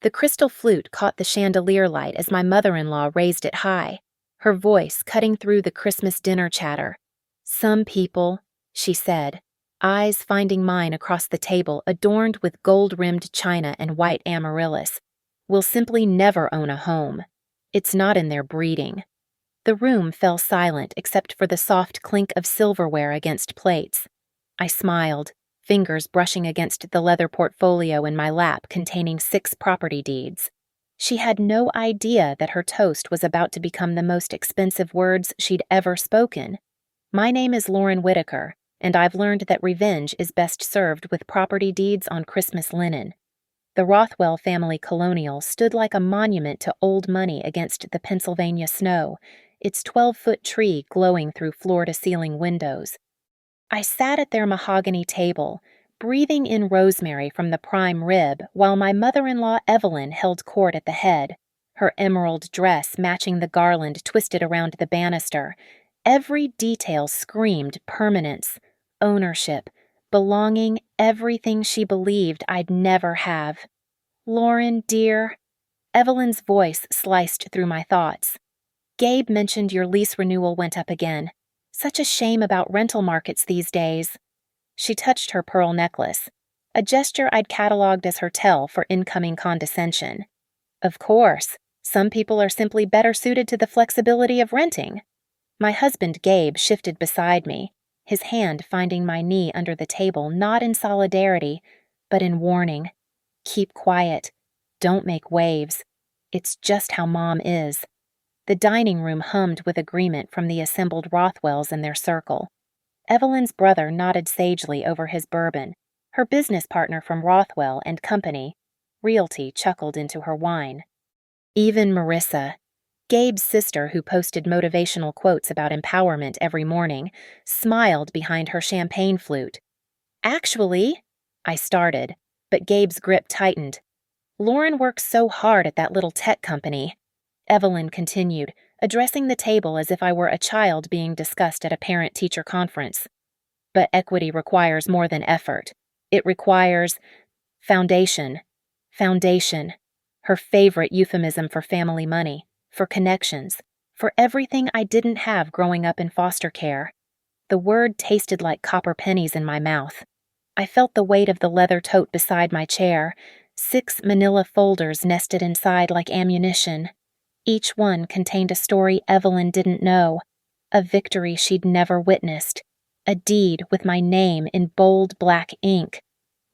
The crystal flute caught the chandelier light as my mother-in-law raised it high, her voice cutting through the Christmas dinner chatter. "Some people," she said, eyes finding mine across the table adorned with gold-rimmed china and white amaryllis, "will simply never own a home. It's not in their breeding." The room fell silent except for the soft clink of silverware against plates. I smiled, fingers brushing against the leather portfolio in my lap containing 6 property deeds. She had no idea that her toast was about to become the most expensive words she'd ever spoken. "My name is Lauren Whitaker, and I've learned that revenge is best served with property deeds on Christmas linen." The Rothwell family colonial stood like a monument to old money against the Pennsylvania snow, its 12-foot tree glowing through floor-to-ceiling windows. I sat at their mahogany table, breathing in rosemary from the prime rib while my mother-in-law Evelyn held court at the head, her emerald dress matching the garland twisted around the banister. Every detail screamed permanence, ownership, belonging, everything she believed I'd never have. "Lauren, dear," Evelyn's voice sliced through my thoughts. "Gabe mentioned your lease renewal went up again. Such a shame about rental markets these days." She touched her pearl necklace, a gesture I'd cataloged as her tell for incoming condescension. "Of course, some people are simply better suited to the flexibility of renting." My husband Gabe shifted beside me, his hand finding my knee under the table not in solidarity, but in warning. "Keep quiet. Don't make waves. It's just how Mom is." The dining room hummed with agreement from the assembled Rothwells in their circle. Evelyn's brother nodded sagely over his bourbon. Her business partner from Rothwell and Company, Realty, chuckled into her wine. Even Marissa, Gabe's sister who posted motivational quotes about empowerment every morning, smiled behind her champagne flute. "Actually," I started, but Gabe's grip tightened. "Lauren works so hard at that little tech company," Evelyn continued, addressing the table as if I were a child being discussed at a parent-teacher conference. "But equity requires more than effort. It requires foundation. Foundation." Her favorite euphemism for family money, for connections, for everything I didn't have growing up in foster care. The word tasted like copper pennies in my mouth. I felt the weight of the leather tote beside my chair, 6 manila folders nested inside like ammunition. Each one contained a story Evelyn didn't know, a victory she'd never witnessed, a deed with my name in bold black ink.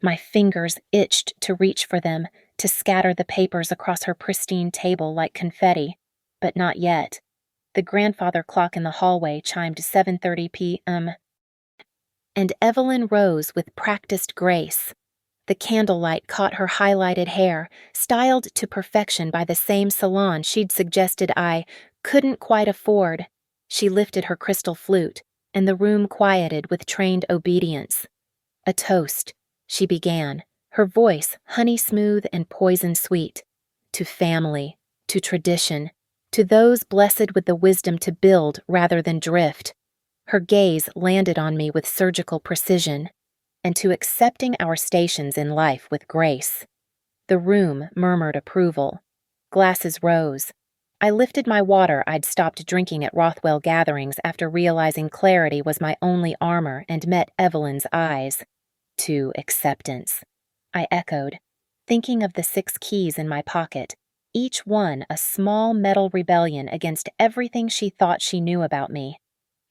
My fingers itched to reach for them, to scatter the papers across her pristine table like confetti, but not yet. The grandfather clock in the hallway chimed 7:30 p.m. And Evelyn rose with practiced grace. The candlelight caught her highlighted hair, styled to perfection by the same salon she'd suggested I couldn't quite afford. She lifted her crystal flute, and the room quieted with trained obedience. "A toast," she began, her voice honey-smooth and poison-sweet. "To family, to tradition, to those blessed with the wisdom to build rather than drift." Her gaze landed on me with surgical precision. "And to accepting our stations in life with grace." The room murmured approval. Glasses rose. I lifted my water I'd stopped drinking at Rothwell gatherings after realizing clarity was my only armor and met Evelyn's eyes. "To acceptance," I echoed, thinking of the 6 keys in my pocket, each one a small metal rebellion against everything she thought she knew about me.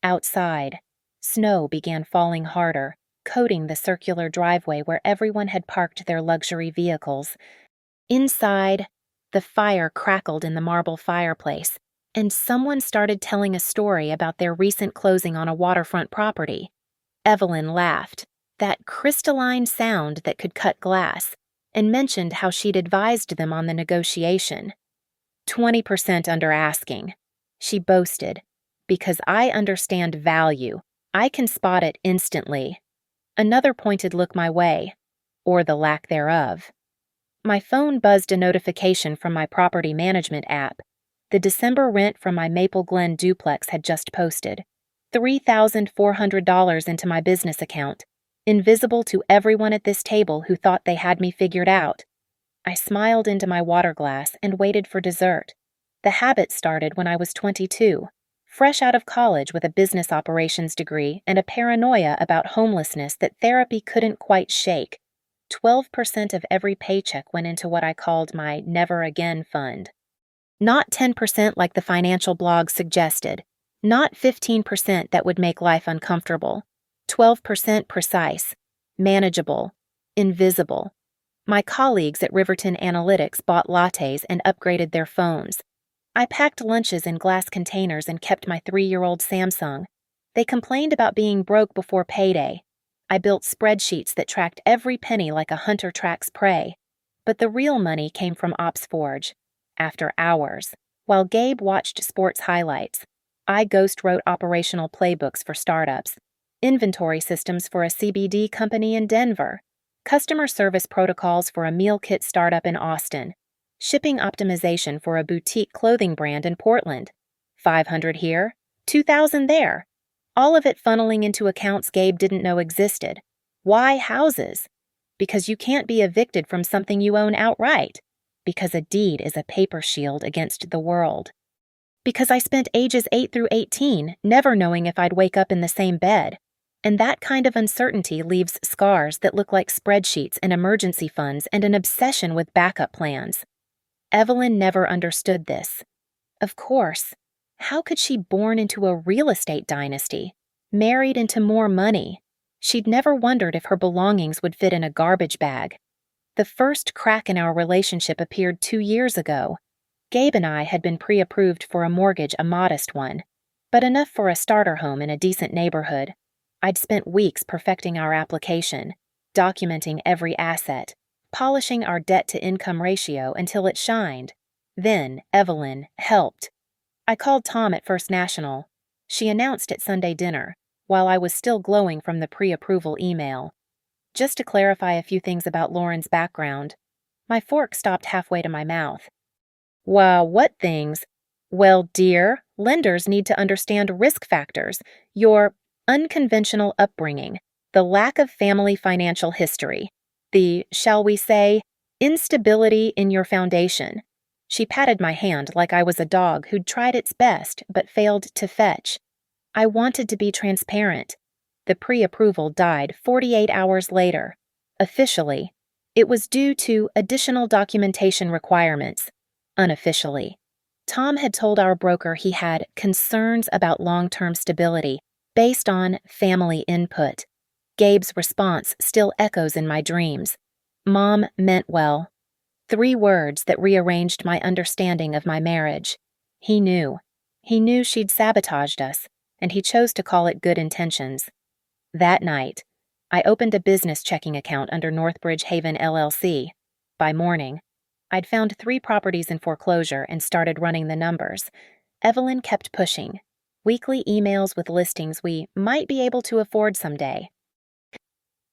Outside, snow began falling harder, coating the circular driveway where everyone had parked their luxury vehicles. Inside, the fire crackled in the marble fireplace, and someone started telling a story about their recent closing on a waterfront property. Evelyn laughed, that crystalline sound that could cut glass, and mentioned how she'd advised them on the negotiation. 20% under asking, she boasted, "because I understand value. I can spot it instantly." Another pointed look my way, or the lack thereof. My phone buzzed a notification from my property management app. The December rent from my Maple Glen duplex had just posted. $3,400 into my business account, invisible to everyone at this table who thought they had me figured out. I smiled into my water glass and waited for dessert. The habit started when I was 22, fresh out of college with a business operations degree and a paranoia about homelessness that therapy couldn't quite shake. 12% of every paycheck went into what I called my never again fund. Not 10% like the financial blog suggested, not 15% that would make life uncomfortable, 12% precise, manageable, invisible. My colleagues at Riverton Analytics bought lattes and upgraded their phones. I packed lunches in glass containers and kept my 3-year-old Samsung. They complained about being broke before payday. I built spreadsheets that tracked every penny like a hunter tracks prey. But the real money came from OpsForge. After hours, while Gabe watched sports highlights, I ghost wrote operational playbooks for startups, inventory systems for a CBD company in Denver, customer service protocols for a meal kit startup in Austin, shipping optimization for a boutique clothing brand in Portland. 500 here, 2,000 there. All of it funneling into accounts Gabe didn't know existed. Why houses? Because you can't be evicted from something you own outright. Because a deed is a paper shield against the world. Because I spent ages 8 through 18 never knowing if I'd wake up in the same bed. And that kind of uncertainty leaves scars that look like spreadsheets and emergency funds and an obsession with backup plans. Evelyn never understood this. Of course. How could she born into a real estate dynasty, married into more money? She'd never wondered if her belongings would fit in a garbage bag. The first crack in our relationship appeared 2 years ago. Gabe and I had been pre-approved for a mortgage, a modest one, but enough for a starter home in a decent neighborhood. I'd spent weeks perfecting our application, documenting every asset, polishing our debt-to-income ratio until it shined. Then Evelyn helped. I called Tom at First National. She announced at Sunday dinner, while I was still glowing from the pre-approval email. Just to clarify a few things about Lauren's background. My fork stopped halfway to my mouth. Wow, what things? Well, dear, lenders need to understand risk factors, your unconventional upbringing, the lack of family financial history, the, shall we say, instability in your foundation. She patted my hand like I was a dog who'd tried its best but failed to fetch. I wanted to be transparent. The pre-approval died 48 hours later. Officially, it was due to additional documentation requirements. Unofficially, Tom had told our broker he had concerns about long-term stability based on family input. Gabe's response still echoes in my dreams. Mom meant well. 3 words that rearranged my understanding of my marriage. He knew. He knew she'd sabotaged us, and he chose to call it good intentions. That night, I opened a business checking account under Northbridge Haven LLC. By morning, I'd found 3 properties in foreclosure and started running the numbers. Evelyn kept pushing. Weekly emails with listings we might be able to afford someday.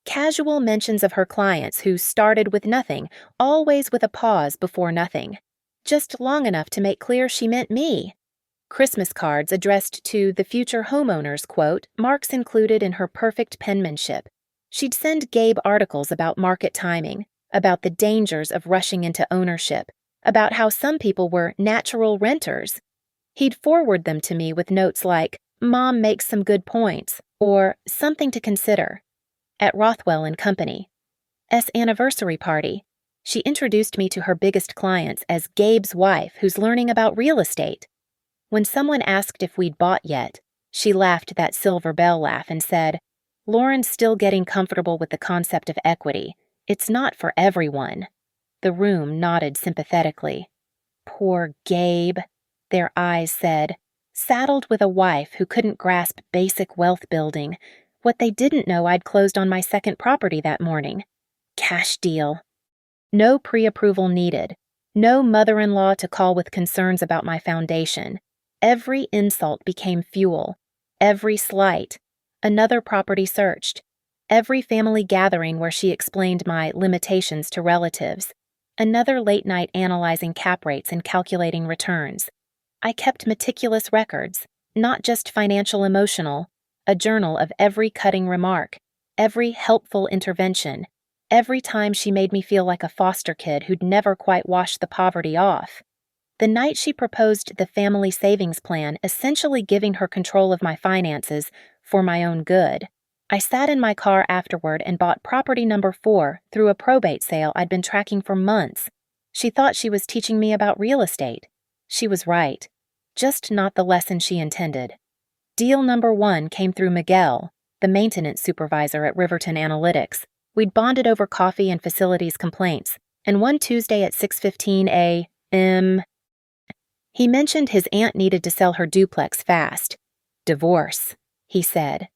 Casual mentions of her clients who started with nothing, always with a pause before nothing. Just long enough to make clear she meant me. Christmas cards addressed to the future homeowners, quote, marks included in her perfect penmanship. She'd send Gabe articles about market timing, about the dangers of rushing into ownership, about how some people were natural renters. He'd forward them to me with notes like, Mom makes some good points, or something to consider. At Rothwell and Company's anniversary party, she introduced me to her biggest clients as Gabe's wife who's learning about real estate. When someone asked if we'd bought yet, she laughed that silver bell laugh and said, Lauren's still getting comfortable with the concept of equity. It's not for everyone. The room nodded sympathetically. Poor Gabe, their eyes said, saddled with a wife who couldn't grasp basic wealth building. What they didn't know I'd closed on my second property that morning. Cash deal. No pre-approval needed. No mother-in-law to call with concerns about my foundation. Every insult became fuel. Every slight. Another property searched. Every family gathering where she explained my limitations to relatives. Another late night analyzing cap rates and calculating returns. I kept meticulous records, not just financial-emotional, a journal of every cutting remark, every helpful intervention, Every time she made me feel like a foster kid who'd never quite washed the poverty off. The night she proposed the family savings plan, essentially giving her control of my finances for my own good, I sat in my car afterward and bought property number 4 through a probate sale I'd been tracking for months. She thought she was teaching me about real estate. She was right. Just not the lesson she intended. Deal number 1 came through Miguel, the maintenance supervisor at Riverton Analytics. We'd bonded over coffee and facilities complaints, and one Tuesday at 6:15 a.m., he mentioned his aunt needed to sell her duplex fast. Divorce, he said.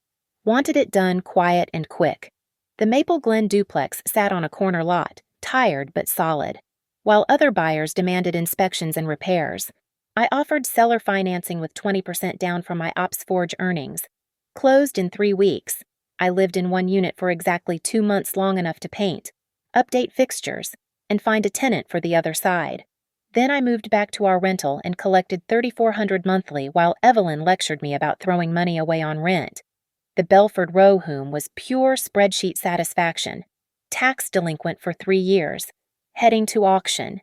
Wanted it done quiet and quick. The Maple Glen duplex sat on a corner lot, tired but solid. While other buyers demanded inspections and repairs, I offered seller financing with 20% down from my Ops Forge earnings. Closed in 3 weeks. I lived in one unit for exactly 2 months, long enough to paint, update fixtures, and find a tenant for the other side. Then I moved back to our rental and collected $3,400 monthly while Evelyn lectured me about throwing money away on rent. The Belford Row home was pure spreadsheet satisfaction, tax delinquent for 3 years, heading to auction.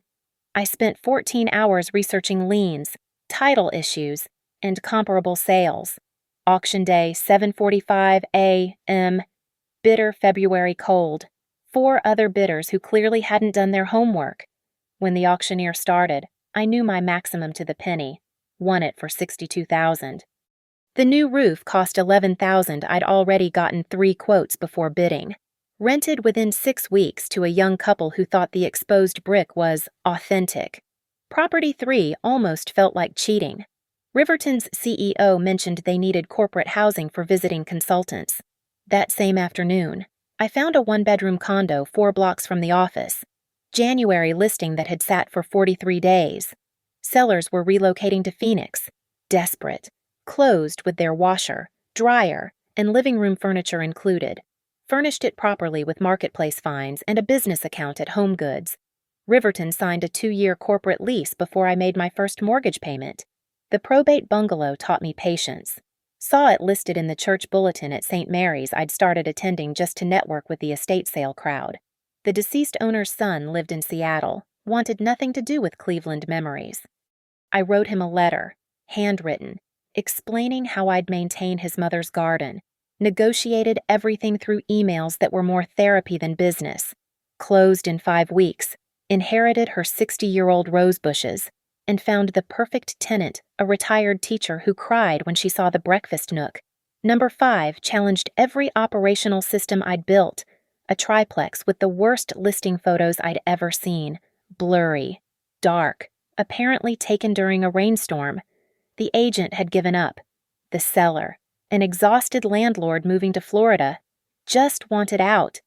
I spent 14 hours researching liens, title issues, and comparable sales. Auction day, 7:45 a.m., bitter February cold. 4 other bidders who clearly hadn't done their homework. When the auctioneer started, I knew my maximum to the penny. Won it for $62,000. The new roof cost $11,000. I'd already gotten 3 quotes before bidding. Rented within 6 weeks to a young couple who thought the exposed brick was authentic. Property 3 almost felt like cheating. Riverton's CEO mentioned they needed corporate housing for visiting consultants. That same afternoon, I found a 1-bedroom condo 4 blocks from the office. January listing that had sat for 43 days. Sellers were relocating to Phoenix. Desperate. Closed with their washer, dryer, and living room furniture included. Furnished it properly with marketplace finds and a business account at Home Goods. Riverton signed a 2-year corporate lease before I made my first mortgage payment. The probate bungalow taught me patience. Saw it listed in the church bulletin at St. Mary's I'd started attending just to network with the estate sale crowd. The deceased owner's son lived in Seattle, wanted nothing to do with Cleveland memories. I wrote him a letter, handwritten, explaining how I'd maintain his mother's garden, negotiated everything through emails that were more therapy than business, closed in 5 weeks, inherited her 60-year-old rose bushes, and found the perfect tenant, a retired teacher who cried when she saw the breakfast nook. Number 5 challenged every operational system I'd built, a triplex with the worst listing photos I'd ever seen, blurry, dark, apparently taken during a rainstorm. The agent had given up. The seller, an exhausted landlord moving to Florida, just wanted out.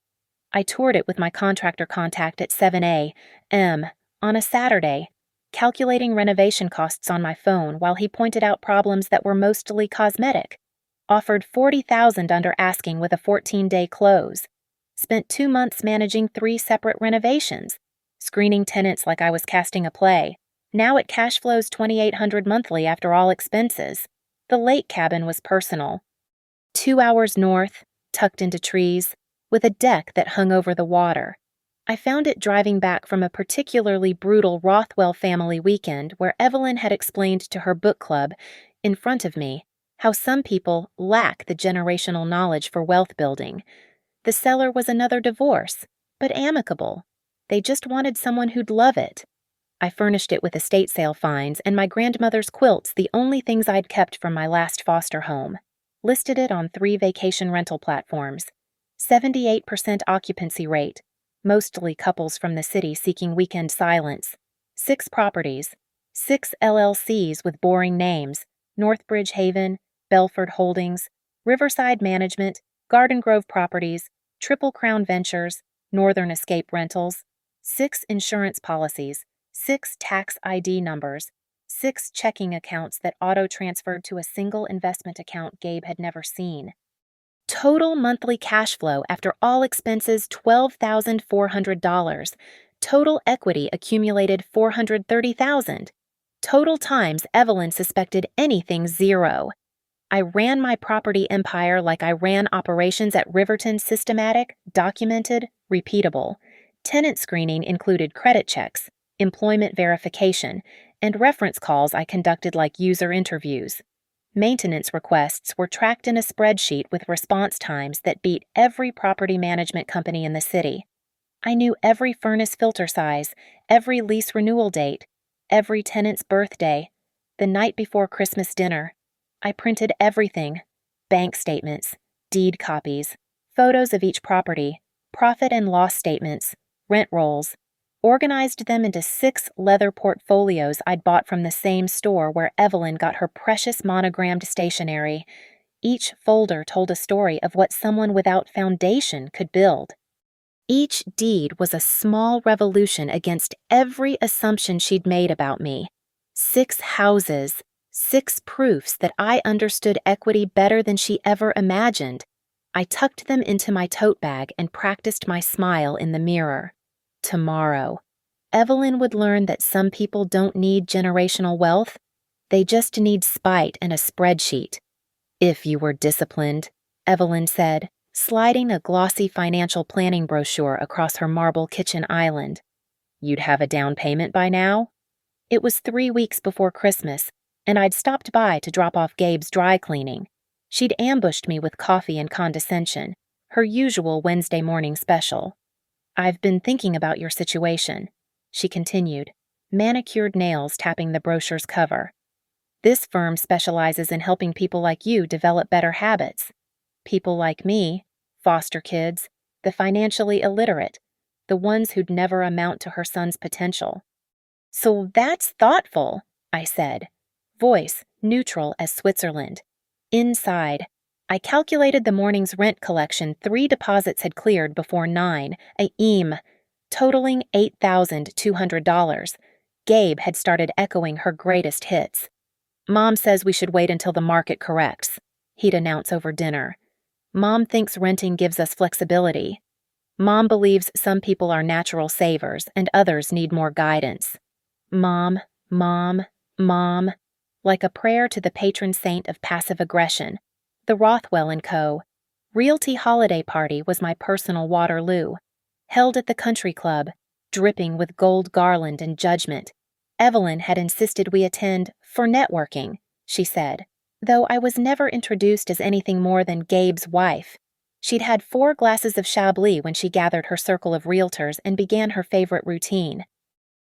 I toured it with my contractor contact at 7 a.m. on a Saturday, calculating renovation costs on my phone while he pointed out problems that were mostly cosmetic. Offered $40,000 under asking with a 14-day close. Spent 2 months managing 3 separate renovations, screening tenants like I was casting a play. Now it cash flows $2,800 monthly after all expenses. The lake cabin was personal. 2 hours north, tucked into trees, with a deck that hung over the water. I found it driving back from a particularly brutal Rothwell family weekend where Evelyn had explained to her book club, in front of me, how some people lack the generational knowledge for wealth building. The seller was another divorce, but amicable. They just wanted someone who'd love it. I furnished it with estate sale finds and my grandmother's quilts, the only things I'd kept from my last foster home. Listed it on 3 vacation rental platforms. 78% occupancy rate, mostly couples from the city seeking weekend silence. 6 properties, 6 LLCs with boring names, Northbridge Haven, Belford Holdings, Riverside Management, Garden Grove Properties, Triple Crown Ventures, Northern Escape Rentals, 6 insurance policies, 6 tax ID numbers, 6 checking accounts that auto-transferred to a single investment account Gabe had never seen. Total monthly cash flow after all expenses $12,400. Total equity accumulated $430,000. Total times Evelyn suspected anything 0. I ran my property empire like I ran operations at Riverton, systematic, documented, repeatable. Tenant screening included credit checks, employment verification, and reference calls I conducted like user interviews. Maintenance requests were tracked in a spreadsheet with response times that beat every property management company in the city. I knew every furnace filter size, every lease renewal date, every tenant's birthday, the night before Christmas dinner. I printed everything: bank statements, deed copies, photos of each property, profit and loss statements, rent rolls, organized them into 6 leather portfolios I'd bought from the same store where Evelyn got her precious monogrammed stationery. Each folder told a story of what someone without foundation could build. Each deed was a small revolution against every assumption she'd made about me. 6 houses, 6 proofs that I understood equity better than she ever imagined. I tucked them into my tote bag and practiced my smile in the mirror. Tomorrow, Evelyn would learn that some people don't need generational wealth. They just need spite and a spreadsheet. If you were disciplined, Evelyn said, sliding a glossy financial planning brochure across her marble kitchen island. You'd have a down payment by now? It was 3 weeks before Christmas, and I'd stopped by to drop off Gabe's dry cleaning. She'd ambushed me with coffee and condescension, her usual Wednesday morning special. I've been thinking about your situation, she continued, manicured nails tapping the brochure's cover. This firm specializes in helping people like you develop better habits. People like me, foster kids, the financially illiterate, the ones who'd never amount to her son's potential. So that's thoughtful, I said, voice neutral as Switzerland. Inside, I calculated the morning's rent collection 3 deposits had cleared before 9, totaling $8,200. Gabe had started echoing her greatest hits. Mom says we should wait until the market corrects, he'd announce over dinner. Mom thinks renting gives us flexibility. Mom believes some people are natural savers and others need more guidance. Mom, mom, mom, like a prayer to the patron saint of passive aggression. The Rothwell & Co. Realty holiday party was my personal Waterloo. Held at the country club, dripping with gold garland and judgment. Evelyn had insisted we attend for networking, she said, though I was never introduced as anything more than Gabe's wife. She'd had 4 glasses of Chablis when she gathered her circle of realtors and began her favorite routine.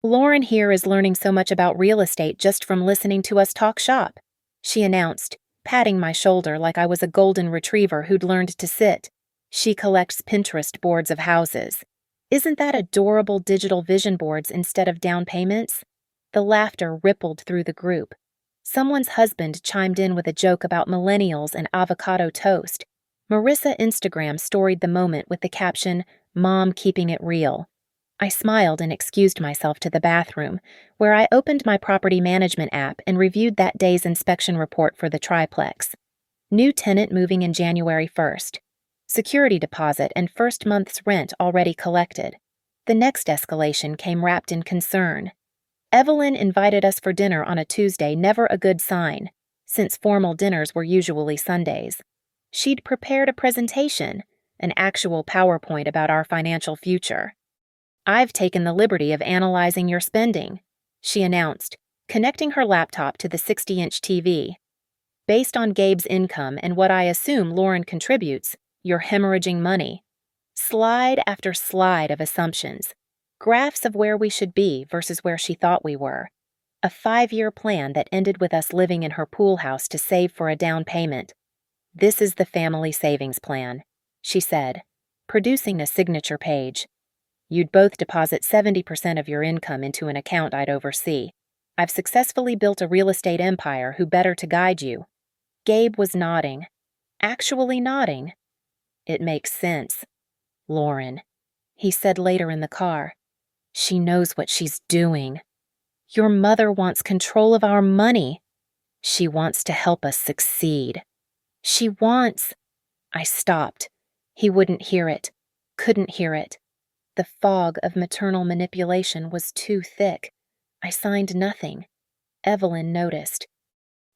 Lauren here is learning so much about real estate just from listening to us talk shop, she announced, patting my shoulder like I was a golden retriever who'd learned to sit. She collects Pinterest boards of houses. Isn't that adorable digital vision boards instead of down payments? The laughter rippled through the group. Someone's husband chimed in with a joke about millennials and avocado toast. Marissa Instagram storied the moment with the caption, "Mom keeping it real." I smiled and excused myself to the bathroom, where I opened my property management app and reviewed that day's inspection report for the triplex. New tenant moving in January 1st. Security deposit and first month's rent already collected. The next escalation came wrapped in concern. Evelyn invited us for dinner on a Tuesday, never a good sign, since formal dinners were usually Sundays. She'd prepared a presentation, an actual PowerPoint about our financial future. I've taken the liberty of analyzing your spending, she announced, connecting her laptop to the 60-inch TV. Based on Gabe's income and what I assume Lauren contributes, you're hemorrhaging money. Slide after slide of assumptions. Graphs of where we should be versus where she thought we were. A 5-year plan that ended with us living in her pool house to save for a down payment. This is the family savings plan, she said, producing a signature page. You'd both deposit 70% of your income into an account I'd oversee. I've successfully built a real estate empire. Who better to guide you? Gabe was nodding. Actually nodding. It makes sense. Lauren, he said later in the car. She knows what she's doing. Your mother wants control of our money. She wants to help us succeed. She wants... I stopped. He wouldn't hear it. Couldn't hear it. The fog of maternal manipulation was too thick. I signed nothing. Evelyn noticed.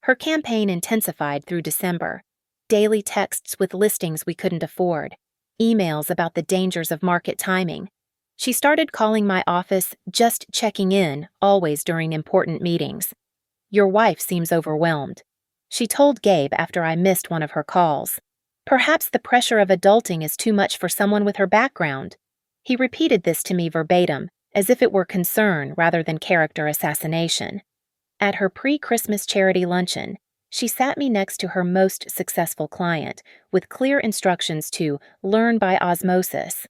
Her campaign intensified through December. Daily texts with listings we couldn't afford, emails about the dangers of market timing. She started calling my office, just checking in, always during important meetings. "Your wife seems overwhelmed," she told Gabe after I missed one of her calls. "Perhaps the pressure of adulting is too much for someone with her background." He repeated this to me verbatim, as if it were concern rather than character assassination. At her pre-Christmas charity luncheon, she sat me next to her most successful client, with clear instructions to learn by osmosis.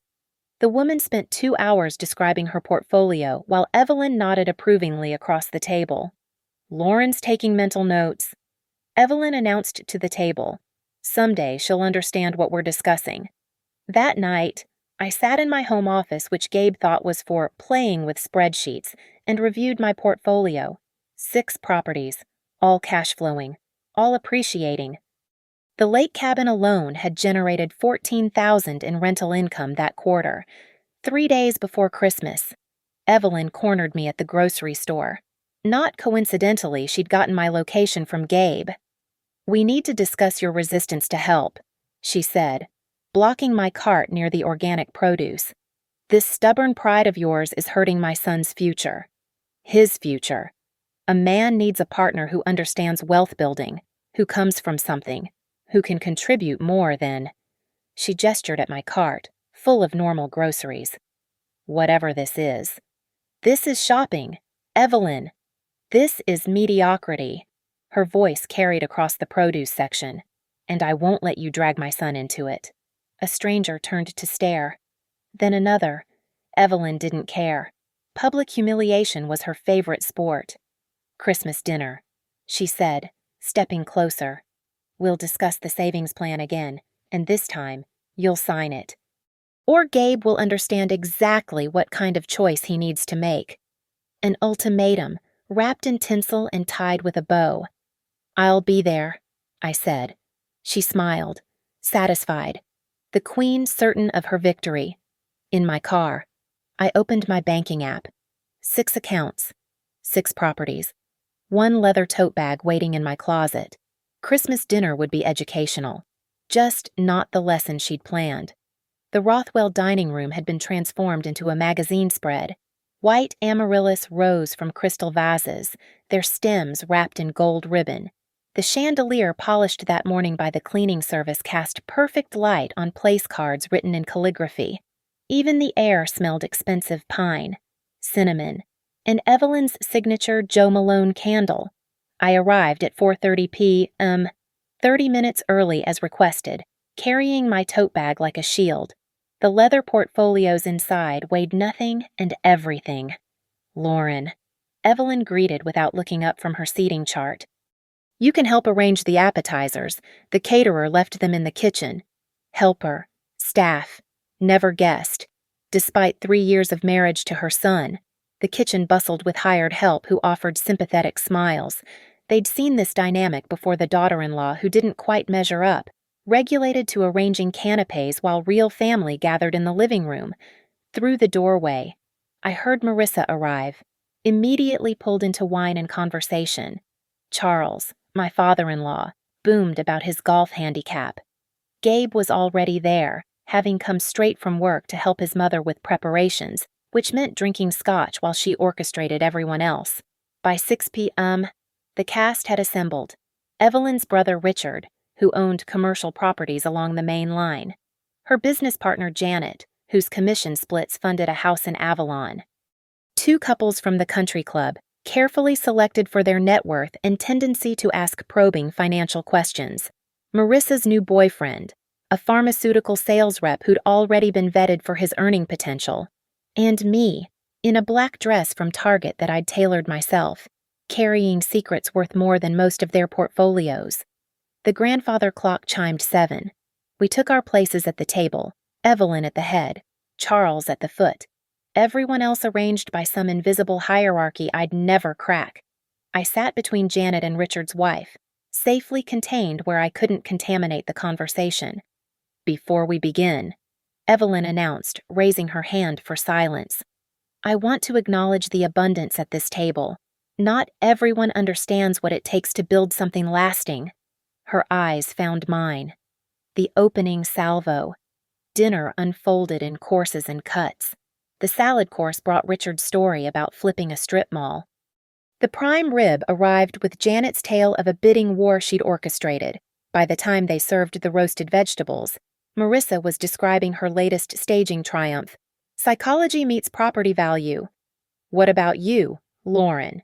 The woman spent 2 hours describing her portfolio while Evelyn nodded approvingly across the table. "Lauren's taking mental notes," Evelyn announced to the table. "Someday she'll understand what we're discussing." That night, I sat in my home office, which Gabe thought was for playing with spreadsheets, and reviewed my portfolio. 6 properties, all cash flowing, all appreciating. The lake cabin alone had generated $14,000 in rental income that quarter. 3 days before Christmas, Evelyn cornered me at the grocery store. Not coincidentally, she'd gotten my location from Gabe. "We need to discuss your resistance to help," she said, blocking my cart near the organic produce. "This stubborn pride of yours is hurting my son's future." His future. A man needs a partner who understands wealth building, who comes from something, who can contribute more than... She gestured at my cart, full of normal groceries. "Whatever this is. This is shopping. Evelyn. This is mediocrity." Her voice carried across the produce section. "And I won't let you drag my son into it." A stranger turned to stare. Then another. Evelyn didn't care. Public humiliation was her favorite sport. "Christmas dinner," she said, stepping closer. "We'll discuss the savings plan again, and this time, you'll sign it. Or Gabe will understand exactly what kind of choice he needs to make." An ultimatum, wrapped in tinsel and tied with a bow. "I'll be there," I said. She smiled, satisfied. The queen certain of her victory. In my car, I opened my banking app. 6 accounts, 6 properties, 1 leather tote bag waiting in my closet. Christmas dinner would be educational, just not the lesson she'd planned. The Rothwell dining room had been transformed into a magazine spread. White amaryllis rose from crystal vases, their stems wrapped in gold ribbon. The chandelier polished that morning by the cleaning service cast perfect light on place cards written in calligraphy. Even the air smelled expensive pine, cinnamon, and Evelyn's signature Joe Malone candle. I arrived at 4:30 p.m., 30 minutes early as requested, carrying my tote bag like a shield. The leather portfolios inside weighed nothing and everything. "Lauren," Evelyn greeted without looking up from her seating chart. "You can help arrange the appetizers. The caterer left them in the kitchen." Helper, staff, never guessed. Despite 3 years of marriage to her son, the kitchen bustled with hired help who offered sympathetic smiles. They'd seen this dynamic before the daughter-in-law who didn't quite measure up, regulated to arranging canapes while real family gathered in the living room. Through the doorway, I heard Marissa arrive, immediately pulled into wine and conversation. Charles, my father-in-law, boomed about his golf handicap. Gabe was already there, having come straight from work to help his mother with preparations, which meant drinking scotch while she orchestrated everyone else. By 6 p.m., the cast had assembled. Evelyn's brother Richard, who owned commercial properties along the main line. Her business partner Janet, whose commission splits funded a house in Avalon. 2 couples from the country club, carefully selected for their net worth and tendency to ask probing financial questions. Marissa's new boyfriend, a pharmaceutical sales rep who'd already been vetted for his earning potential. And me, in a black dress from Target that I'd tailored myself, carrying secrets worth more than most of their portfolios. The grandfather clock chimed 7. We took our places at the table, Evelyn at the head, Charles at the foot. Everyone else arranged by some invisible hierarchy I'd never crack. I sat between Janet and Richard's wife, safely contained where I couldn't contaminate the conversation. "Before we begin," Evelyn announced, raising her hand for silence, "I want to acknowledge the abundance at this table. Not everyone understands what it takes to build something lasting. Her eyes found mine. The opening salvo. Dinner unfolded in courses and cuts. The salad course brought Richard's story about flipping a strip mall. The prime rib arrived with Janet's tale of a bidding war she'd orchestrated. By the time they served the roasted vegetables, Marissa was describing her latest staging triumph. Psychology meets property value. What about you, Lauren?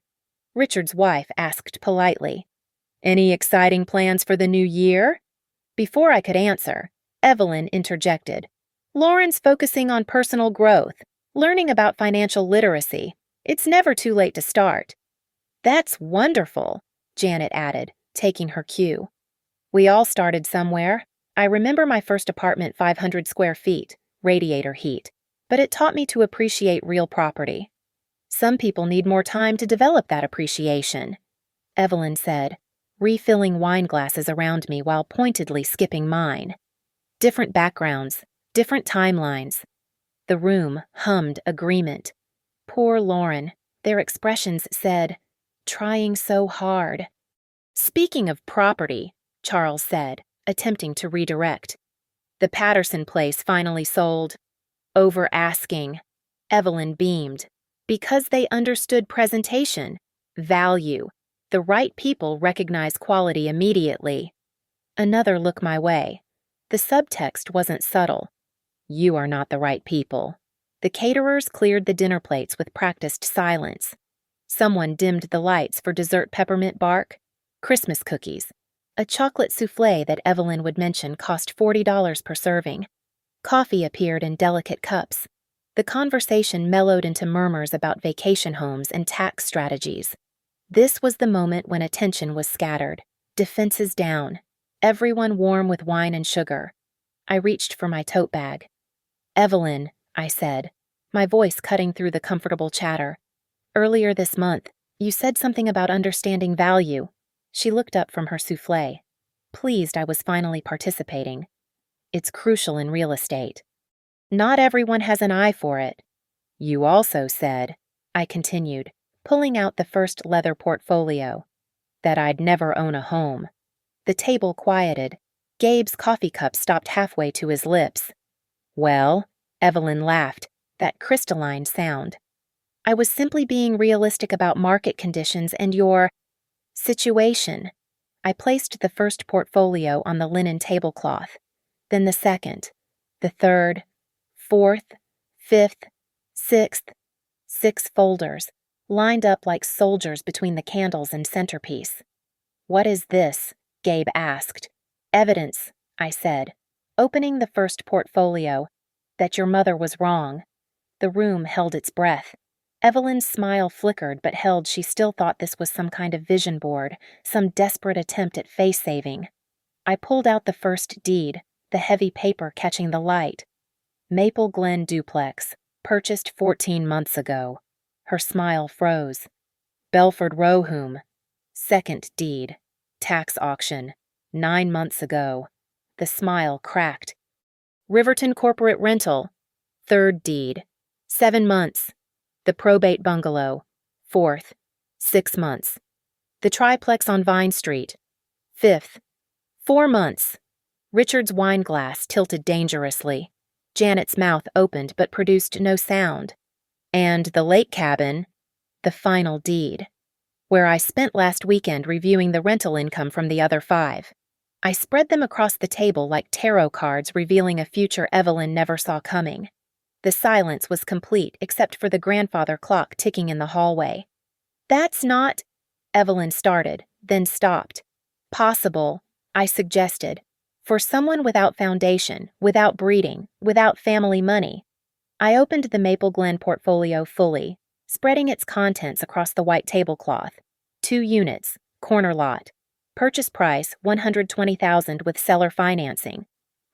Richard's wife asked politely. Any exciting plans for the new year? Before I could answer, Evelyn interjected. Lauren's focusing on personal growth, learning about financial literacy. It's never too late to start. That's wonderful, Janet added, taking her cue. We all started somewhere. I remember my first apartment 500 square feet, radiator heat, but it taught me to appreciate real property. Some people need more time to develop that appreciation, Evelyn said, refilling wine glasses around me while pointedly skipping mine. Different backgrounds, different timelines. The room hummed agreement. Poor Lauren, their expressions said, trying so hard. Speaking of property, Charles said, attempting to redirect. The Patterson place finally sold. Over asking. Evelyn beamed. Because they understood presentation, value. The right people recognize quality immediately. Another look my way. The subtext wasn't subtle. You are not the right people. The caterers cleared the dinner plates with practiced silence. Someone dimmed the lights for dessert peppermint bark, Christmas cookies. A chocolate soufflé that Evelyn would mention cost $40 per serving. Coffee appeared in delicate cups. The conversation mellowed into murmurs about vacation homes and tax strategies. This was the moment when attention was scattered, defenses down, everyone warm with wine and sugar. I reached for my tote bag. Evelyn, I said, my voice cutting through the comfortable chatter. Earlier this month, you said something about understanding value. She looked up from her soufflé, pleased I was finally participating. It's crucial in real estate. Not everyone has an eye for it. You also said, I continued, pulling out the first leather portfolio, that I'd never own a home. The table quieted. Gabe's coffee cup stopped halfway to his lips. Well, Evelyn laughed, that crystalline sound. I was simply being realistic about market conditions and your situation. I placed the first portfolio on the linen tablecloth, then the second, the third, fourth, fifth, sixth, 6 folders, lined up like soldiers between the candles and centerpiece. What is this? Gabe asked. Evidence, I said, opening the first portfolio, that your mother was wrong. The room held its breath. Evelyn's smile flickered but held. She still thought this was some kind of vision board, some desperate attempt at face-saving. I pulled out the first deed, the heavy paper catching the light. Maple Glen duplex, purchased 14 months ago. Her smile froze. Belford Rohum, second deed, tax auction, 9 months ago. The smile cracked. Riverton Corporate Rental, third deed, 7 months. The probate bungalow, fourth, 6 months. The triplex on Vine Street, fifth, 4 months. Richard's wine glass tilted dangerously. Janet's mouth opened but produced no sound. And the lake cabin, the final deed, where I spent last weekend reviewing the rental income from the other 5. I spread them across the table like tarot cards revealing a future Evelyn never saw coming. The silence was complete except for the grandfather clock ticking in the hallway. That's not, Evelyn started, then stopped. Possible, I suggested, for someone without foundation, without breeding, without family money. I opened the Maple Glen portfolio fully, spreading its contents across the white tablecloth. 2 units, corner lot. Purchase price $120,000 with seller financing.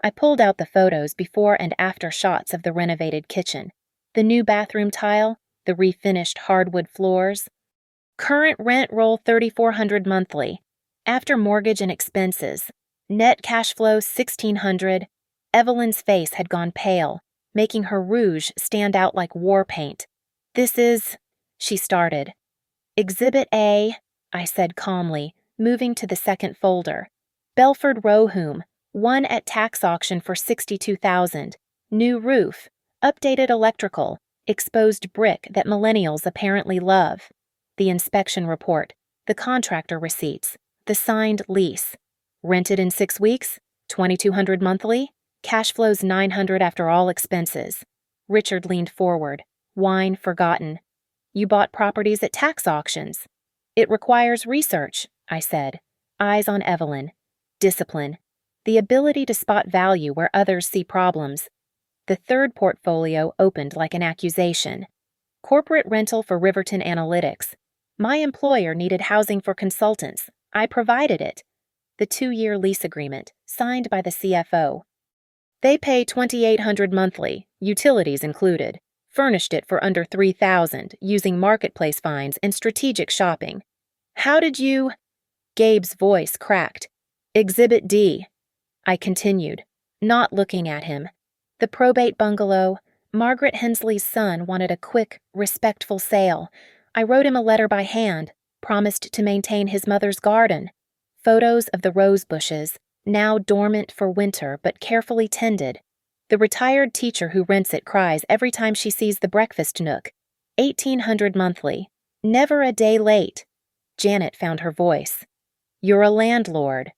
I pulled out the photos before and after shots of the renovated kitchen, the new bathroom tile, the refinished hardwood floors. Current rent roll $3,400 monthly. After mortgage and expenses, net cash flow $1,600. Evelyn's face had gone pale, making her rouge stand out like war paint. This is, she started. Exhibit A, I said calmly, moving to the second folder. Belford Rohum, one at tax auction for $62,000. New roof, updated electrical, exposed brick that millennials apparently love. The inspection report, the contractor receipts, the signed lease. Rented in 6 weeks, $2,200 monthly, cash flows $900 after all expenses. Richard leaned forward, wine forgotten. You bought properties at tax auctions. It requires research, I said, eyes on Evelyn. Discipline. The ability to spot value where others see problems. The third portfolio opened like an accusation. Corporate rental for Riverton Analytics. My employer needed housing for consultants. I provided it. The 2-year lease agreement, signed by the CFO. They pay $2,800 monthly, utilities included. Furnished it for under $3,000, using marketplace finds and strategic shopping. How did you? Gabe's voice cracked. Exhibit D. I continued, not looking at him. The probate bungalow. Margaret Hensley's son wanted a quick, respectful sale. I wrote him a letter by hand, promised to maintain his mother's garden. Photos of the rose bushes, now dormant for winter but carefully tended. The retired teacher who rents it cries every time she sees the breakfast nook. $1,800 monthly. Never a day late. Janet found her voice. You're a landlord.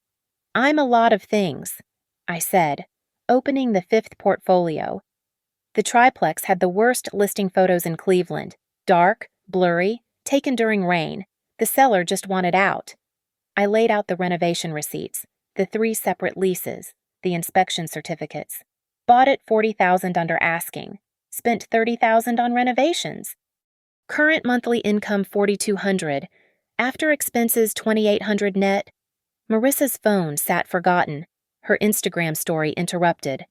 I'm a lot of things, I said, opening the 5th portfolio. The triplex had the worst listing photos in Cleveland. Dark, blurry, taken during rain. The seller just wanted out. I laid out the renovation receipts, the 3 separate leases, the inspection certificates. Bought it $40,000 under asking. Spent $30,000 on renovations. Current monthly income $4,200. After expenses $2,800 net. Marissa's phone sat forgotten. Her Instagram story interrupted.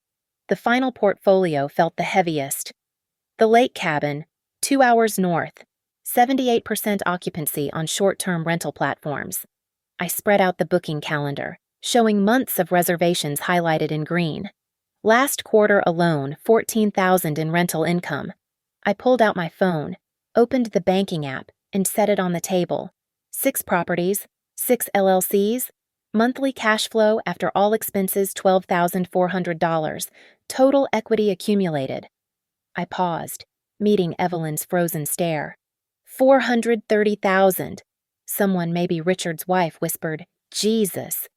The final portfolio felt the heaviest. The lake cabin, 2 hours north. 78% occupancy on short-term rental platforms. I spread out the booking calendar, showing months of reservations highlighted in green. Last quarter alone, $14,000 in rental income. I pulled out my phone, opened the banking app, and set it on the table. 6 properties, 6 LLCs, monthly cash flow after all expenses $12,400, total equity accumulated. I paused, meeting Evelyn's frozen stare. $430,000. Someone, maybe Richard's wife, whispered, Jesus.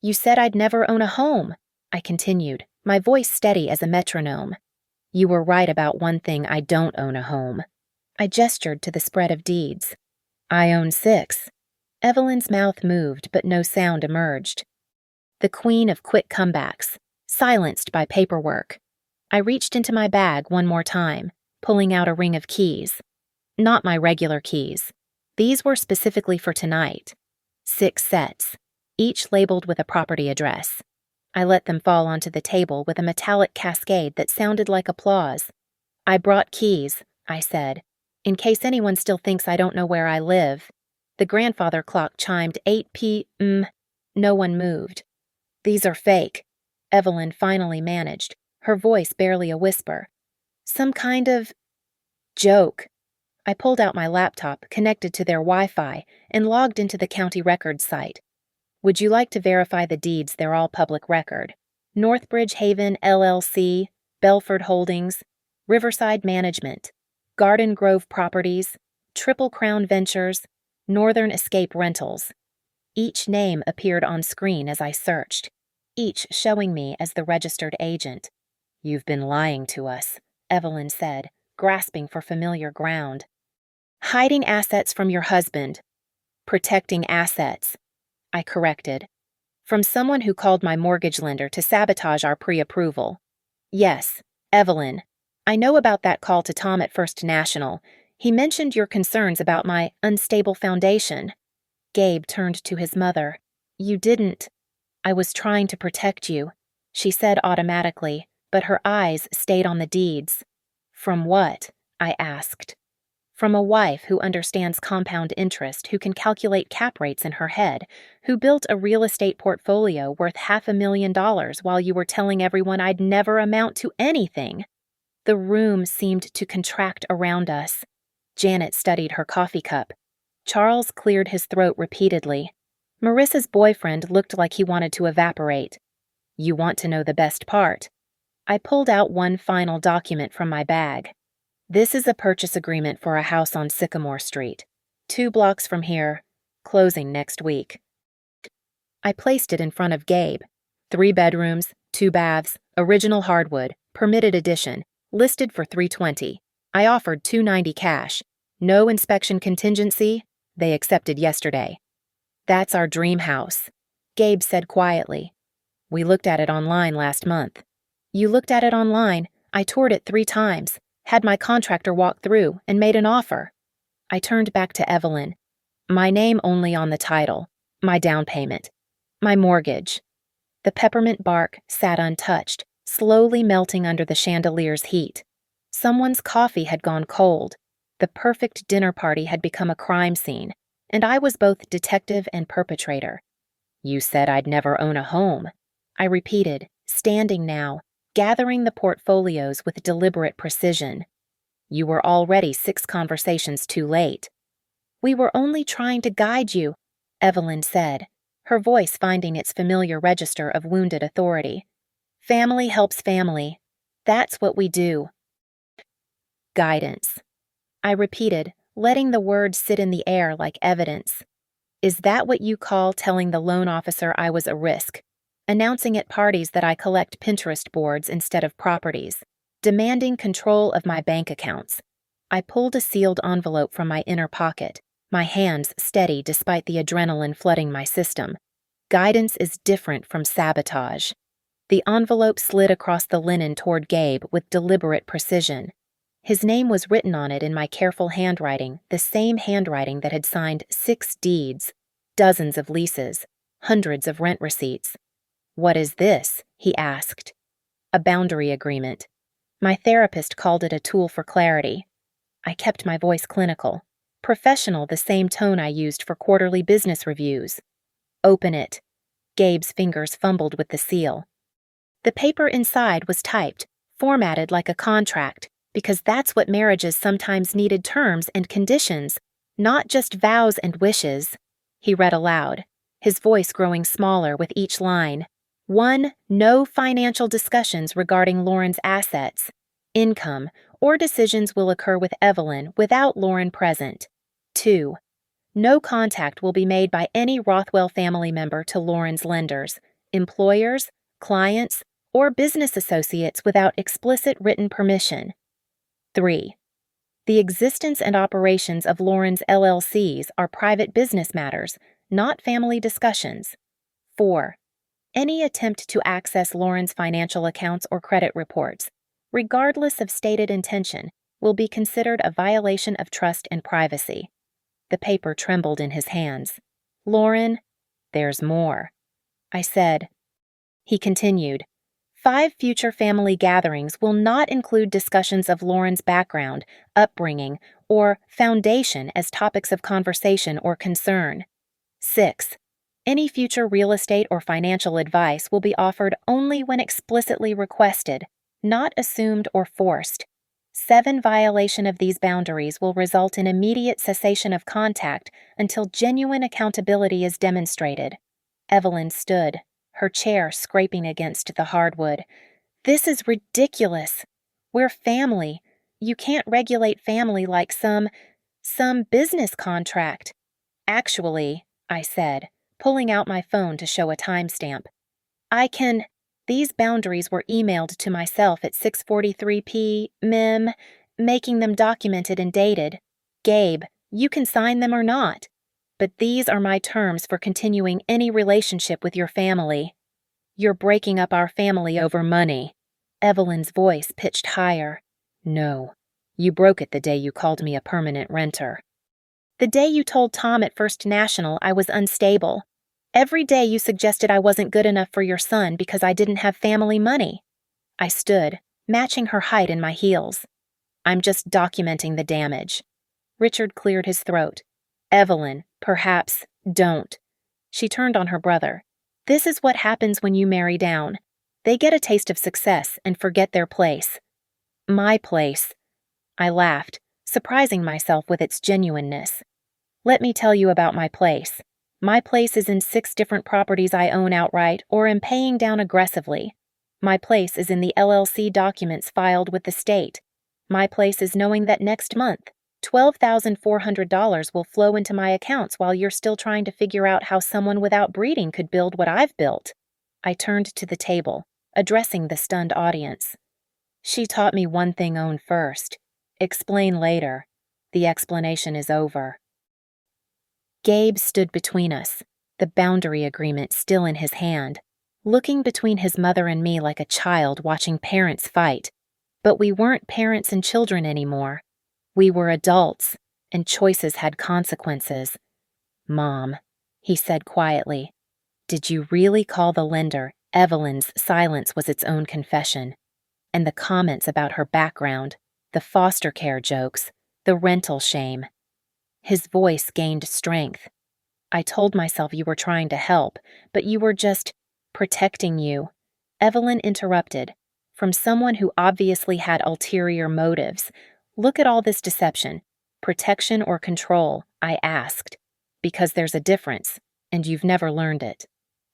You said I'd never own a home, I continued, my voice steady as a metronome. You were right about one thing, I don't own a home. I gestured to the spread of deeds. I own 6. Evelyn's mouth moved, but no sound emerged. The queen of quick comebacks, silenced by paperwork. I reached into my bag one more time, pulling out a ring of keys. Not my regular keys. These were specifically for tonight. 6 sets, each labeled with a property address. I let them fall onto the table with a metallic cascade that sounded like applause. I brought keys, I said, in case anyone still thinks I don't know where I live. The grandfather clock chimed 8 p.m. No one moved. These are fake, Evelyn finally managed, her voice barely a whisper. Some kind of joke. I pulled out my laptop, connected to their Wi-Fi, and logged into the county records site. Would you like to verify the deeds? They're all public record. Northbridge Haven LLC, Belford Holdings, Riverside Management, Garden Grove Properties, Triple Crown Ventures, Northern Escape Rentals. Each name appeared on screen as I searched, each showing me as the registered agent. You've been lying to us, Evelyn said, grasping for familiar ground. Hiding assets from your husband. Protecting assets, I corrected. From someone who called my mortgage lender to sabotage our pre-approval. Yes, Evelyn. I know about that call to Tom at First National. He mentioned your concerns about my unstable foundation. Gabe turned to his mother. You didn't. I was trying to protect you, she said automatically, but her eyes stayed on the deeds. From what? I asked. From a wife who understands compound interest, who can calculate cap rates in her head, who built a real estate portfolio worth $500,000 while you were telling everyone I'd never amount to anything. The room seemed to contract around us. Janet studied her coffee cup. Charles cleared his throat repeatedly. Marissa's boyfriend looked like he wanted to evaporate. You want to know the best part? I pulled out one final document from my bag. This is a purchase agreement for a house on Sycamore Street, 2 blocks from here, closing next week. I placed it in front of Gabe. 3 bedrooms, 2 baths, original hardwood, permitted edition, listed for $320. I offered $290 cash. No inspection contingency. They accepted yesterday. That's our dream house, Gabe said quietly. We looked at it online last month. You looked at it online. I toured it 3 times, had my contractor walk through, and made an offer. I turned back to Evelyn. My name only on the title, my down payment, my mortgage. The peppermint bark sat untouched, slowly melting under the chandelier's heat. Someone's coffee had gone cold. The perfect dinner party had become a crime scene, and I was both detective and perpetrator. You said I'd never own a home, I repeated, standing now, gathering the portfolios with deliberate precision. You were already 6 conversations too late. We were only trying to guide you, Evelyn said, her voice finding its familiar register of wounded authority. Family helps family. That's what we do. Guidance, I repeated, letting the words sit in the air like evidence. Is that what you call telling the loan officer I was a risk? Announcing at parties that I collect Pinterest boards instead of properties, demanding control of my bank accounts. I pulled a sealed envelope from my inner pocket, my hands steady despite the adrenaline flooding my system. Guidance is different from sabotage. The envelope slid across the linen toward Gabe with deliberate precision. His name was written on it in my careful handwriting, the same handwriting that had signed 6 deeds, dozens of leases, hundreds of rent receipts. What is this? He asked. A boundary agreement. My therapist called it a tool for clarity. I kept my voice clinical, professional, the same tone I used for quarterly business reviews. Open it. Gabe's fingers fumbled with the seal. The paper inside was typed, formatted like a contract, because that's what marriages sometimes needed, terms and conditions, not just vows and wishes. He read aloud, his voice growing smaller with each line. 1. No financial discussions regarding Lauren's assets, income, or decisions will occur with Evelyn without Lauren present. 2. No contact will be made by any Rothwell family member to Lauren's lenders, employers, clients, or business associates without explicit written permission. 3. The existence and operations of Lauren's LLCs are private business matters, not family discussions. 4. Any attempt to access Lauren's financial accounts or credit reports, regardless of stated intention, will be considered a violation of trust and privacy. The paper trembled in his hands. Lauren, there's more, I said. He continued. 5 future family gatherings will not include discussions of Lauren's background, upbringing, or foundation as topics of conversation or concern. 6. Any future real estate or financial advice will be offered only when explicitly requested, not assumed or forced. 7 violation of these boundaries will result in immediate cessation of contact until genuine accountability is demonstrated. Evelyn stood, her chair scraping against the hardwood. This is ridiculous. We're family. You can't regulate family like some business contract. Actually, I said, pulling out my phone to show a timestamp. These boundaries were emailed to myself at 6:43 p.m., making them documented and dated. Gabe, you can sign them or not. But these are my terms for continuing any relationship with your family. You're breaking up our family over money. Evelyn's voice pitched higher. No, you broke it the day you called me a permanent renter. The day you told Tom at First National I was unstable. Every day you suggested I wasn't good enough for your son because I didn't have family money. I stood, matching her height in my heels. I'm just documenting the damage. Richard cleared his throat. Evelyn, perhaps, don't. She turned on her brother. This is what happens when you marry down. They get a taste of success and forget their place. My place. I laughed, surprising myself with its genuineness. Let me tell you about my place. My place is in 6 different properties I own outright or am paying down aggressively. My place is in the LLC documents filed with the state. My place is knowing that next month, $12,400 will flow into my accounts while you're still trying to figure out how someone without breeding could build what I've built. I turned to the table, addressing the stunned audience. She taught me one thing own first. Explain later. The explanation is over. Gabe stood between us, the boundary agreement still in his hand, looking between his mother and me like a child watching parents fight. But we weren't parents and children anymore. We were adults, and choices had consequences. Mom, he said quietly, did you really call the lender? Evelyn's silence was its own confession. And the comments about her background, the foster care jokes, the rental shame. His voice gained strength. I told myself you were trying to help, but you were just protecting you. Evelyn interrupted. From someone who obviously had ulterior motives. Look at all this deception. Protection or control, I asked. Because there's a difference, and you've never learned it.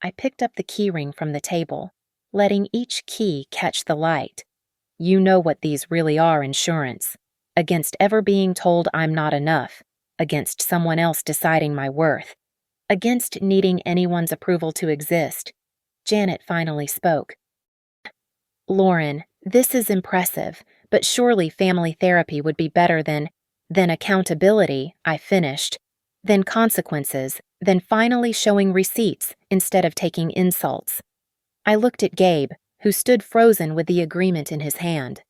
I picked up the keyring from the table, letting each key catch the light. You know what these really are, insurance. Against ever being told I'm not enough. Against someone else deciding my worth. Against needing anyone's approval to exist. Janet finally spoke. Lauren, this is impressive, but surely family therapy would be better than accountability, I finished, then consequences, then finally showing receipts instead of taking insults. I looked at Gabe, who stood frozen with the agreement in his hand.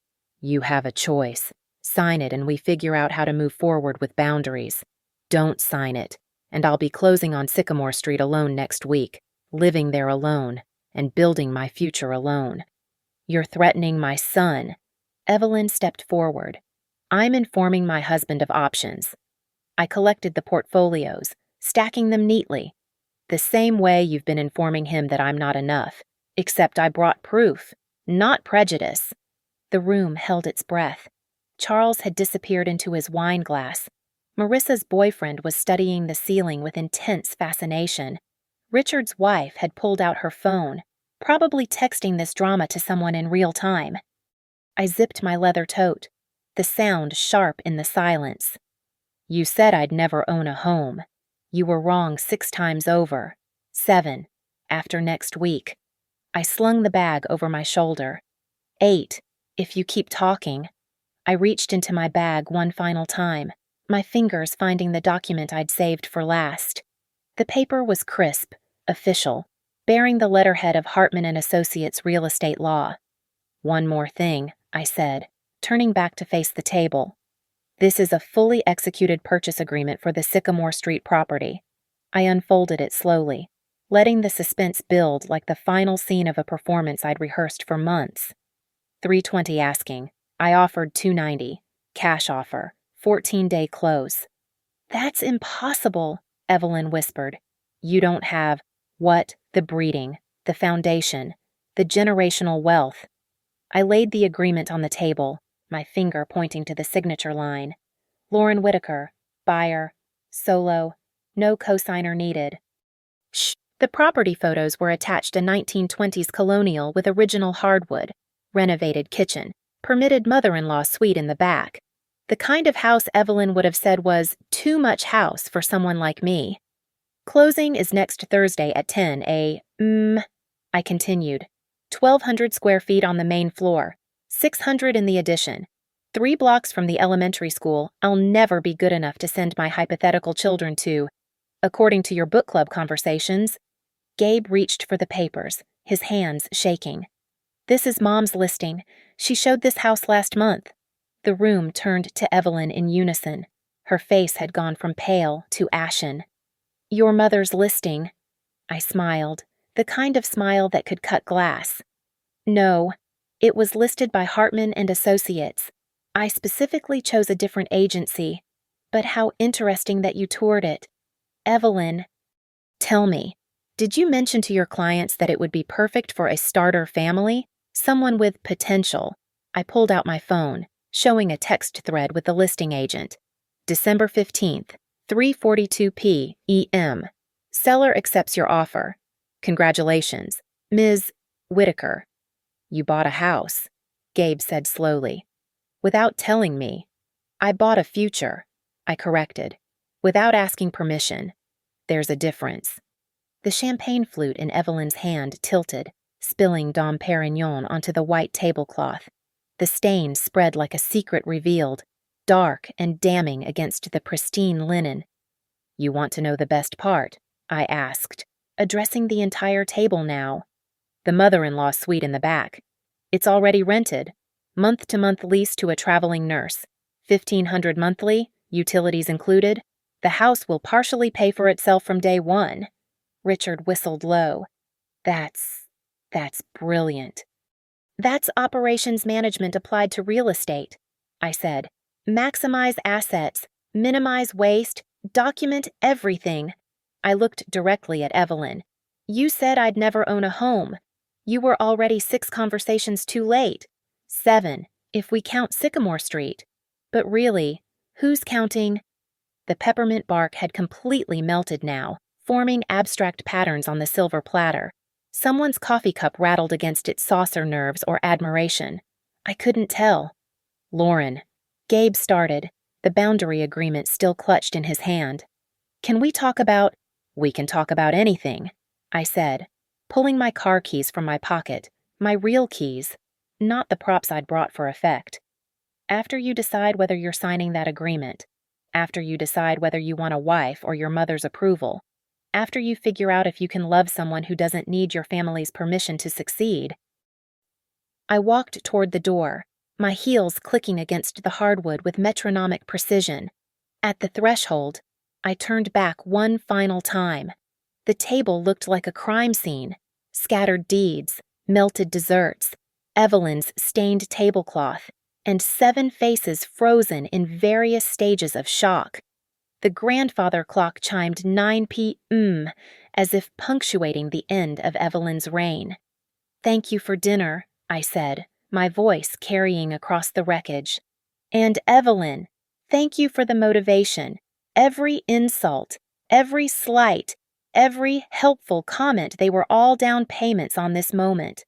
You have a choice. Sign it and we figure out how to move forward with boundaries. Don't sign it, and I'll be closing on Sycamore Street alone next week, living there alone, and building my future alone. You're threatening my son. Evelyn stepped forward. I'm informing my husband of options. I collected the portfolios, stacking them neatly. The same way you've been informing him that I'm not enough, except I brought proof, not prejudice. The room held its breath. Charles had disappeared into his wine glass. Marissa's boyfriend was studying the ceiling with intense fascination. Richard's wife had pulled out her phone, probably texting this drama to someone in real time. I zipped my leather tote, the sound sharp in the silence. You said I'd never own a home. You were wrong 6 times over. 7, after next week. I slung the bag over my shoulder. 8, if you keep talking. I reached into my bag one final time, my fingers finding the document I'd saved for last. The paper was crisp, official, bearing the letterhead of Hartman and Associates Real Estate Law. One more thing, I said, turning back to face the table. This is a fully executed purchase agreement for the Sycamore Street property. I unfolded it slowly, letting the suspense build like the final scene of a performance I'd rehearsed for months. $320 asking. I offered $290. Cash offer. 14-day close. That's impossible, Evelyn whispered. You don't have, what, the breeding, the foundation, the generational wealth. I laid the agreement on the table, my finger pointing to the signature line. Lauren Whitaker, buyer, solo, no cosigner needed. Shh, the property photos were attached a 1920s colonial with original hardwood, renovated kitchen, permitted mother-in-law suite in the back. The kind of house Evelyn would have said was too much house for someone like me. Closing is next Thursday at 10, I continued. 1,200 square feet on the main floor, 600 in the addition. 3 blocks from the elementary school I'll never be good enough to send my hypothetical children to. According to your book club conversations, Gabe reached for the papers, his hands shaking. This is Mom's listing. She showed this house last month. The room turned to Evelyn in unison. Her face had gone from pale to ashen. Your mother's listing. I smiled, the kind of smile that could cut glass. No, it was listed by Hartman and Associates. I specifically chose a different agency. But how interesting that you toured it. Evelyn, tell me, did you mention to your clients that it would be perfect for a starter family? Someone with potential. I pulled out my phone, showing a text thread with the listing agent. December 15th, 3:42 p.m. Seller accepts your offer. Congratulations, Ms. Whitaker. You bought a house, Gabe said slowly. Without telling me. I bought a future, I corrected, without asking permission. There's a difference. The champagne flute in Evelyn's hand tilted, spilling Dom Perignon onto the white tablecloth. The stain spread like a secret revealed, dark and damning against the pristine linen. You want to know the best part? I asked, addressing the entire table now. The mother-in-law suite in the back. It's already rented. Month-to-month lease to a traveling nurse. $1,500 monthly, utilities included. The house will partially pay for itself from day one. Richard whistled low. That's brilliant. That's operations management applied to real estate, I said. Maximize assets, minimize waste, document everything. I looked directly at Evelyn. You said I'd never own a home. You were already 6 conversations too late. 7, if we count Sycamore Street. But really, who's counting? The peppermint bark had completely melted now, forming abstract patterns on the silver platter. Someone's coffee cup rattled against its saucer nerves or admiration. I couldn't tell. Lauren. Gabe started, the boundary agreement still clutched in his hand. Can we talk about— We can talk about anything, I said, pulling my car keys from my pocket, my real keys, not the props I'd brought for effect. After you decide whether you're signing that agreement, after you decide whether you want a wife or your mother's approval, after you figure out if you can love someone who doesn't need your family's permission to succeed. I walked toward the door, my heels clicking against the hardwood with metronomic precision. At the threshold, I turned back one final time. The table looked like a crime scene. Scattered deeds, melted desserts, Evelyn's stained tablecloth, and 7 faces frozen in various stages of shock. The grandfather clock chimed 9 p.m., as if punctuating the end of Evelyn's reign. Thank you for dinner, I said, my voice carrying across the wreckage. And Evelyn, thank you for the motivation, every insult, every slight, every helpful comment. They were all down payments on this moment.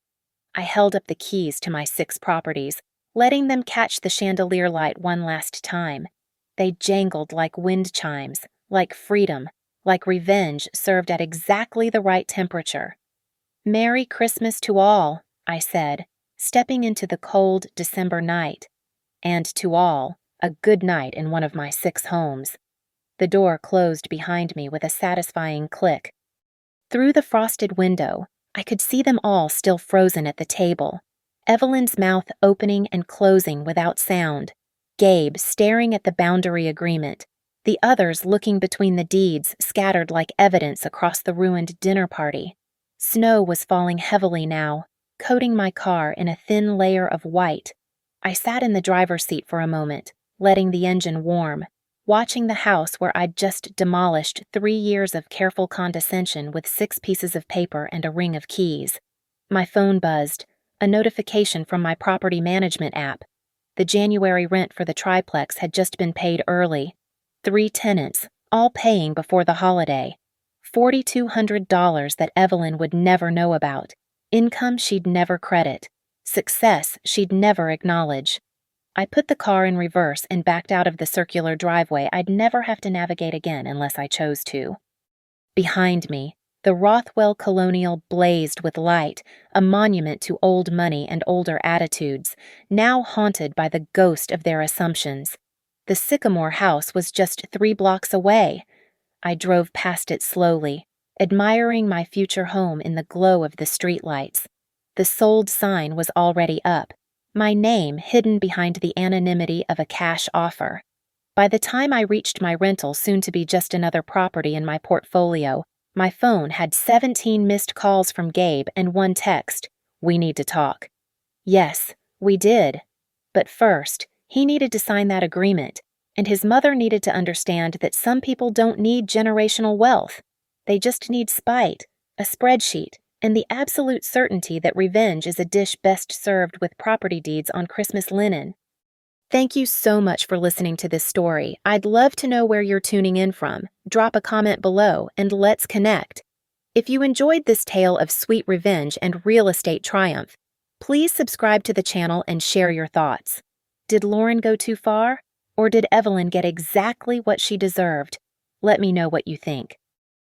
I held up the keys to my 6 properties, letting them catch the chandelier light one last time. They jangled like wind chimes, like freedom, like revenge served at exactly the right temperature. Merry Christmas to all, I said, stepping into the cold December night. And to all, a good night in one of my 6 homes. The door closed behind me with a satisfying click. Through the frosted window, I could see them all still frozen at the table, Evelyn's mouth opening and closing without sound, Gabe staring at the boundary agreement, the others looking between the deeds scattered like evidence across the ruined dinner party. Snow was falling heavily now, coating my car in a thin layer of white. I sat in the driver's seat for a moment, letting the engine warm, watching the house where I'd just demolished 3 years of careful condescension with 6 pieces of paper and a ring of keys. My phone buzzed, a notification from my property management app. The January rent for the triplex had just been paid early. 3 tenants, all paying before the holiday. $4,200 that Evelyn would never know about. Income she'd never credit. Success she'd never acknowledge. I put the car in reverse and backed out of the circular driveway I'd never have to navigate again unless I chose to. Behind me, the Rothwell Colonial blazed with light, a monument to old money and older attitudes, now haunted by the ghost of their assumptions. The Sycamore house was just 3 blocks away. I drove past it slowly, admiring my future home in the glow of the streetlights. The sold sign was already up, my name hidden behind the anonymity of a cash offer. By the time I reached my rental, soon to be just another property in my portfolio, my phone had 17 missed calls from Gabe and 1 text, "We need to talk." Yes, we did. But first, he needed to sign that agreement, and his mother needed to understand that some people don't need generational wealth. They just need spite, a spreadsheet, and the absolute certainty that revenge is a dish best served with property deeds on Christmas linen. Thank you so much for listening to this story. I'd love to know where you're tuning in from. Drop a comment below and let's connect. If you enjoyed this tale of sweet revenge and real estate triumph, please subscribe to the channel and share your thoughts. Did Lauren go too far? Or did Evelyn get exactly what she deserved? Let me know what you think.